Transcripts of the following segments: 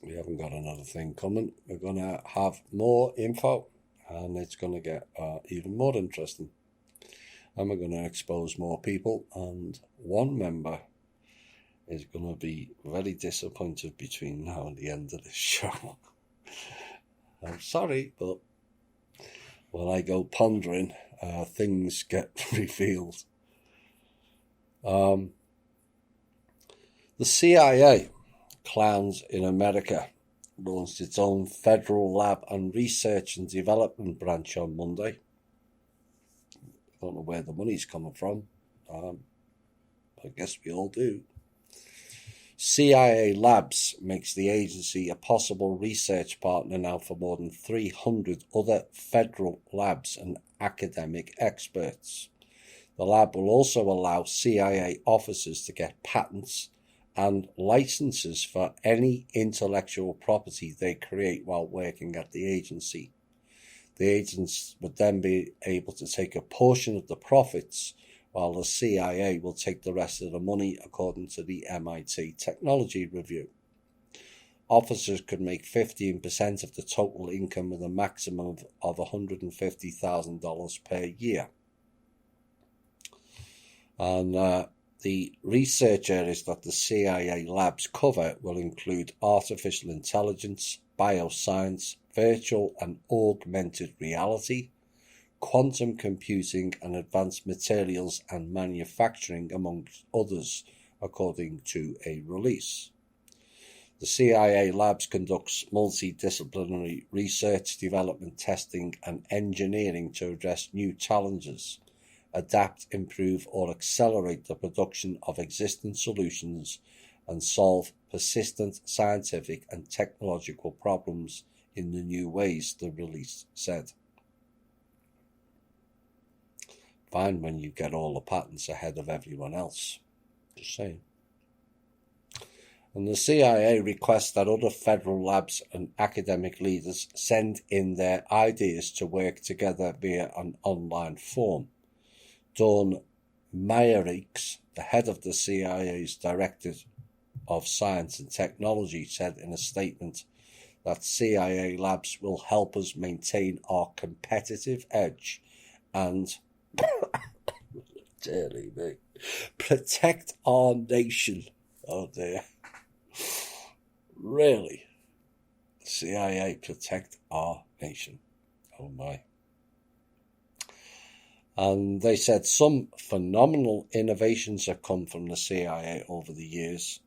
We haven't got another thing coming. We're going to have more info, and it's going to get even more interesting. And we're going to expose more people, and one member is going to be very disappointed between now and the end of this show. I'm sorry, but when I go pondering, things get revealed. The CIA, clowns in America, launched its own federal lab and research and development branch on Monday. I don't know where the money's coming from. I guess we all do. CIA Labs makes the agency a possible research partner now for more than 300 other federal labs and academic experts. The lab will also allow CIA officers to get patents and licenses for any intellectual property they create while working at the agency. The agents would then be able to take a portion of the profits, while the CIA will take the rest of the money, according to the MIT Technology Review. Officers could make 15% of the total income with a maximum of $150,000 per year. And the research areas that the CIA labs cover will include artificial intelligence, bioscience, virtual and augmented reality, quantum computing, and advanced materials and manufacturing, amongst others, according to a release. The CIA Labs conducts multidisciplinary research, development, testing, and engineering to address new challenges, adapt, improve, or accelerate the production of existing solutions, and solve persistent scientific and technological problems in the new ways, the release said. Fine when you get all the patents ahead of everyone else. Just saying. And the CIA requests that other federal labs and academic leaders send in their ideas to work together via an online form. Dawn Meyerichs, the head of the CIA's Director of Science and Technology, said in a statement that CIA labs will help us maintain our competitive edge and dearly me, protect our nation. Oh dear. Really? CIA protect our nation. Oh my. And they said some phenomenal innovations have come from the CIA over the years.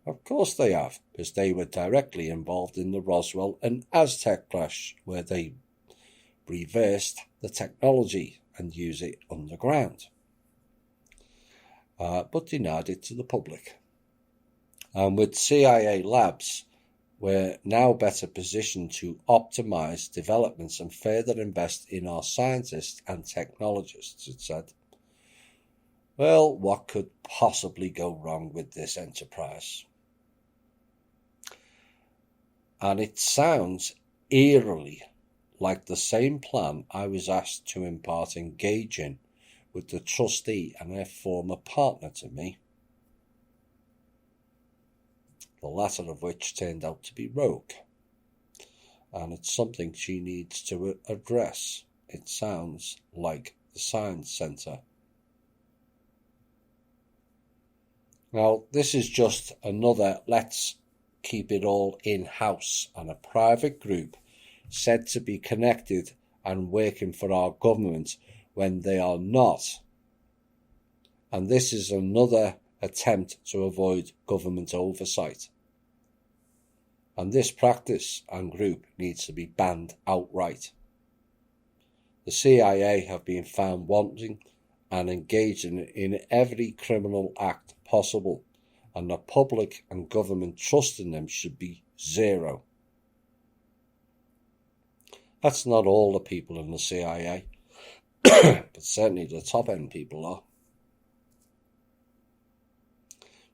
Of course they have, because they were directly involved in the Roswell and Aztec crash, where they reversed the technology and used it underground, but denied it to the public. And with CIA labs, we're now better positioned to optimize developments and further invest in our scientists and technologists, it said. Well, what could possibly go wrong with this enterprise? And it sounds eerily like the same plan I was asked to impart engage in with the trustee and her former partner to me, the latter of which turned out to be rogue. And it's something she needs to address. It sounds like the Science Centre. Now, this is just another let's keep it all in-house, and a private group said to be connected and working for our government when they are not. And this is another attempt to avoid government oversight. And this practice and group needs to be banned outright. The CIA have been found wanting and engaging in every criminal act possible, and the public and government trust in them should be zero. That's not all the people in the CIA, but certainly the top-end people are.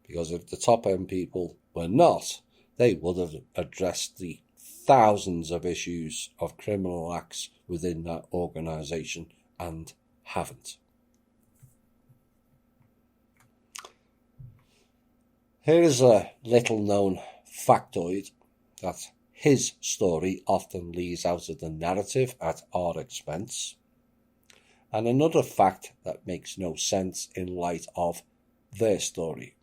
Because if the top-end people were not, they would have addressed the thousands of issues of criminal acts within that organisation and haven't. Here is a little-known factoid. that his story often leads out of the narrative at our expense, and another fact that makes no sense in light of their story.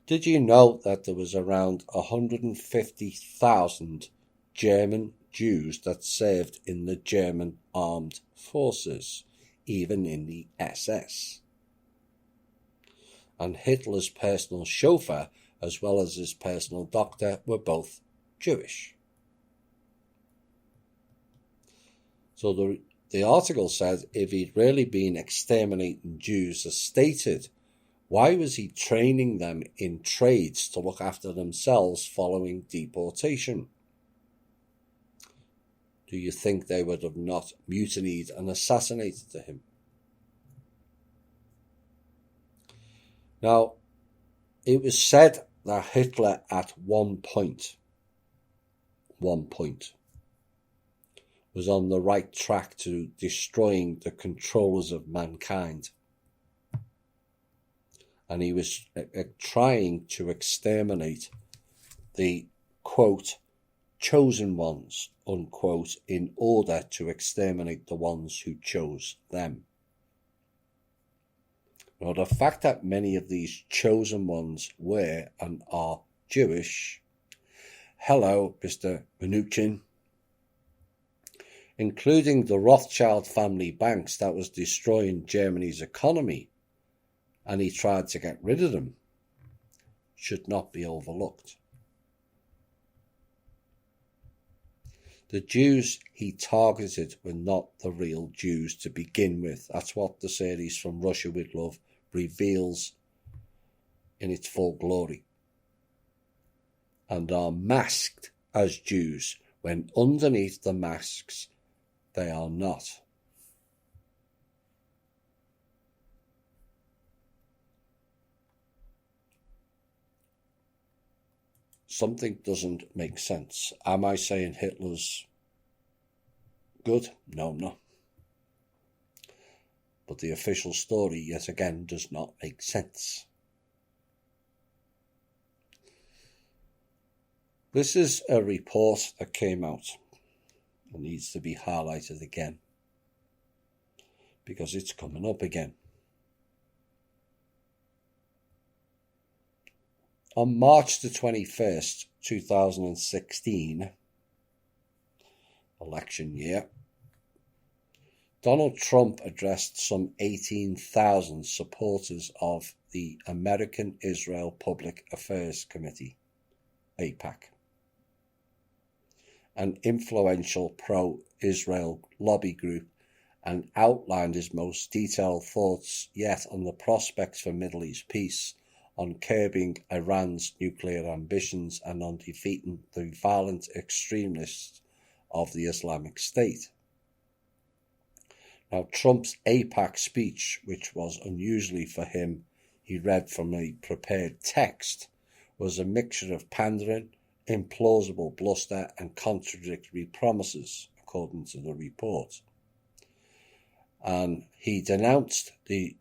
Did you know that there was around 150,000 German Jews that served in the German armed forces, even in the SS? And Hitler's personal chauffeur, as well as his personal doctor, were both Jewish. So the article said if he'd really been exterminating Jews as stated, why was he training them in trades to look after themselves following deportation? Do you think they would have not mutinied and assassinated him? Now, it was said that Hitler at one point, was on the right track to destroying the controllers of mankind. And he was trying to exterminate the, quote, chosen ones, unquote, in order to exterminate the ones who chose them. Now, the fact that many of these chosen ones were and are Jewish, hello, Mr. Mnuchin, including the Rothschild family banks that was destroying Germany's economy, and he tried to get rid of them, should not be overlooked. The Jews he targeted were not the real Jews to begin with. That's what the series From Russia with Love reveals in its full glory. And are masked as Jews, when underneath the masks they are not. Something doesn't make sense. Am I saying Hitler's good? No, I'm not. But the official story, yet again, does not make sense. This is a report that came out. It needs to be highlighted again, because it's coming up again. On March the 21st, 2016, election year, Donald Trump addressed some 18,000 supporters of the American Israel Public Affairs Committee, AIPAC, an influential pro-Israel lobby group, and outlined his most detailed thoughts yet on the prospects for Middle East peace, on curbing Iran's nuclear ambitions, and on defeating the violent extremists of the Islamic State. Now, Trump's AIPAC speech, which was unusually for him, he read from a prepared text, was a mixture of pandering, implausible bluster, and contradictory promises, according to the report. And he denounced the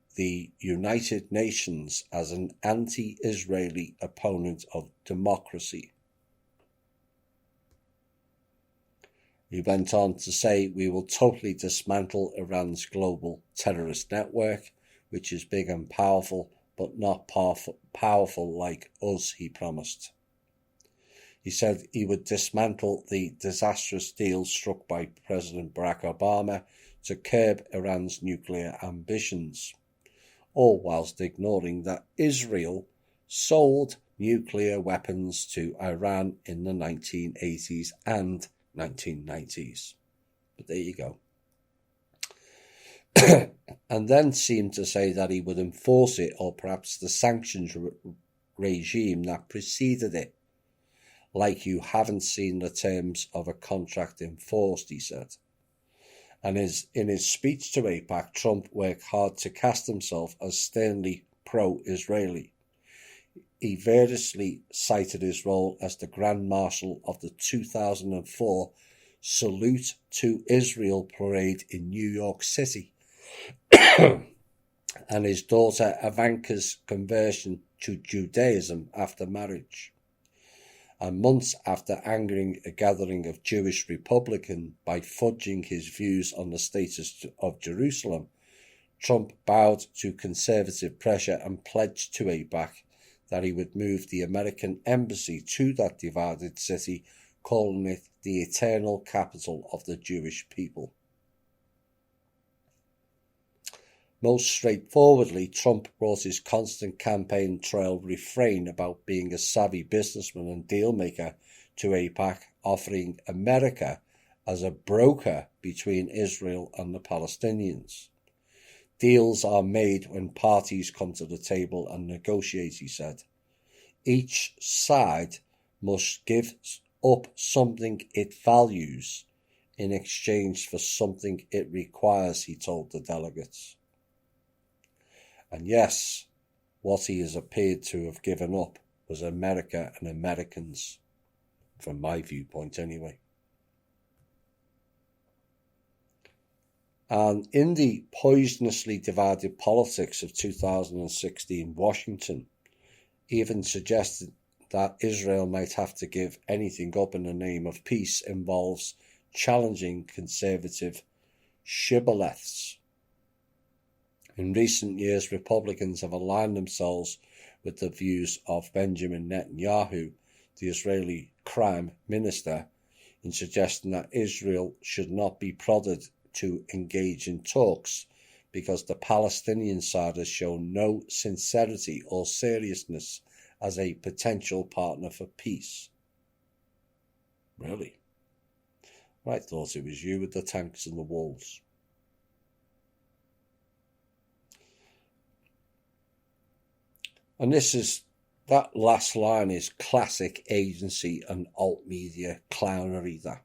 United Nations as an anti-Israeli opponent of democracy. He went on to say, "We will totally dismantle Iran's global terrorist network, which is big and powerful, but not powerful like us," he promised. He said he would dismantle the disastrous deal struck by President Barack Obama to curb Iran's nuclear ambitions, all whilst ignoring that Israel sold nuclear weapons to Iran in the 1980s and 1990s. But there you go. And then seemed to say that he would enforce it, or perhaps the sanctions regime that preceded it. Like you haven't seen the terms of a contract enforced, he said. And in his speech to AIPAC, Trump worked hard to cast himself as sternly pro-Israeli. He variously cited his role as the Grand Marshal of the 2004 Salute to Israel parade in New York City, and his daughter Ivanka's conversion to Judaism after marriage. and months after angering a gathering of Jewish Republicans by fudging his views on the status of Jerusalem, Trump bowed to conservative pressure and pledged to AIPAC that he would move the American embassy to that divided city, calling it the eternal capital of the Jewish people. Most straightforwardly, Trump brought his constant campaign trail refrain about being a savvy businessman and dealmaker to AIPAC, offering America as a broker between Israel and the Palestinians. Deals are made when parties come to the table and negotiate, he said. Each side must give up something it values in exchange for something it requires, he told the delegates. And yes, what he has appeared to have given up was America and Americans, from my viewpoint anyway. And in the poisonously divided politics of 2016, Washington even suggested that Israel might have to give anything up in the name of peace involves challenging conservative shibboleths. In recent years, Republicans have aligned themselves with the views of Benjamin Netanyahu, the Israeli crime minister, in suggesting that Israel should not be prodded to engage in talks because the Palestinian side has shown no sincerity or seriousness as a potential partner for peace. Really? I thought it was you with the tanks and the walls. And that last line is classic agency and alt media clownery, that.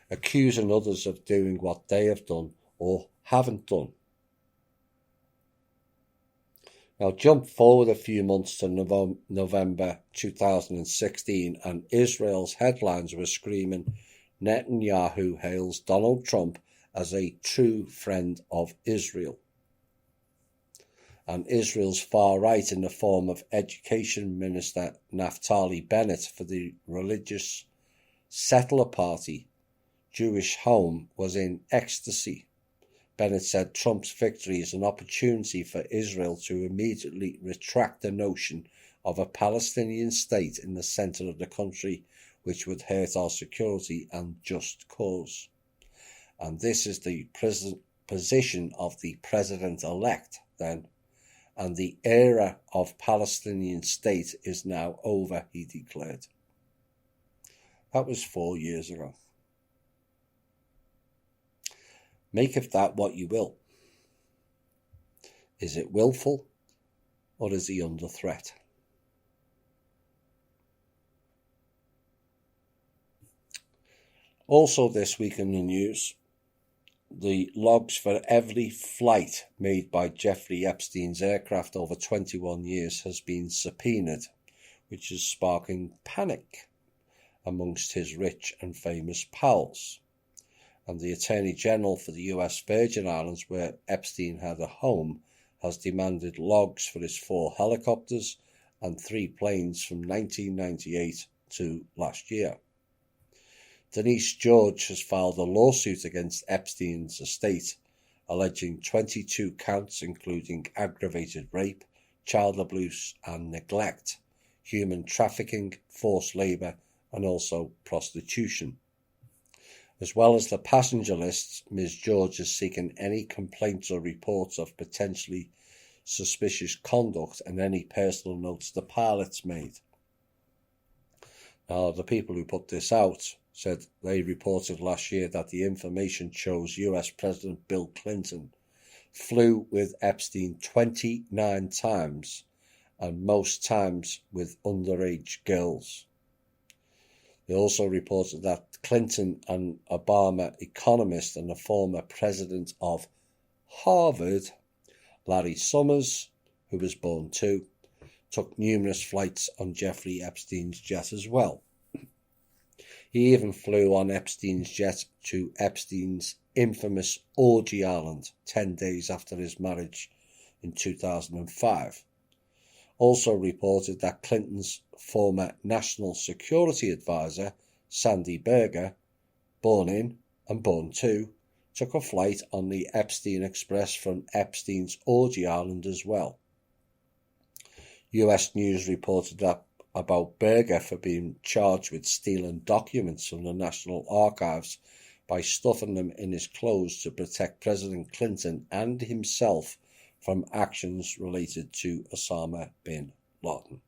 Accusing others of doing what they have done or haven't done. Now jump forward a few months to November 2016 and Israel's headlines were screaming, Netanyahu hails Donald Trump as a true friend of Israel. And Israel's far right in the form of Education Minister Naftali Bennett for the religious settler party Jewish Home was in ecstasy. Bennett said Trump's victory is an opportunity for Israel to immediately retract the notion of a Palestinian state in the centre of the country, which would hurt our security and just cause. And this is the position of the president-elect then. And the era of Palestinian state is now over, he declared. That was 4 years ago. Make of that what you will. Is it willful or is he under threat? Also this week in the news, the logs for every flight made by Jeffrey Epstein's aircraft over 21 years has been subpoenaed, which is sparking panic amongst his rich and famous pals. And the Attorney General for the US Virgin Islands, where Epstein had a home, has demanded logs for his 4 helicopters and 3 planes from 1998 to last year. Denise George has filed a lawsuit against Epstein's estate, alleging 22 counts including aggravated rape, child abuse and neglect, human trafficking, forced labour and also prostitution. As well as the passenger lists, Ms. George is seeking any complaints or reports of potentially suspicious conduct and any personal notes the pilots made. Now, the people who put this out said they reported last year that the information shows US President Bill Clinton flew with Epstein 29 times and most times with underage girls. They also reported that Clinton, an Obama economist and the former president of Harvard, Larry Summers, who was born too, took numerous flights on Jeffrey Epstein's jet as well. He even flew on Epstein's jet to Epstein's infamous Orgy Island 10 days after his marriage in 2005. also reported that Clinton's former national security advisor, Sandy Berger, born in and born to, took a flight on the Epstein Express from Epstein's orgy island as well. US News reported that about Berger for being charged with stealing documents from the National Archives by stuffing them in his clothes to protect President Clinton and himself from actions related to Osama bin Laden.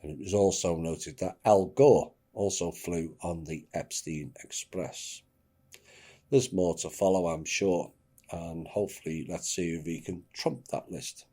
And it was also noted that Al Gore also flew on the Epstein Express. There's more to follow, I'm sure, and hopefully let's see if we can trump that list.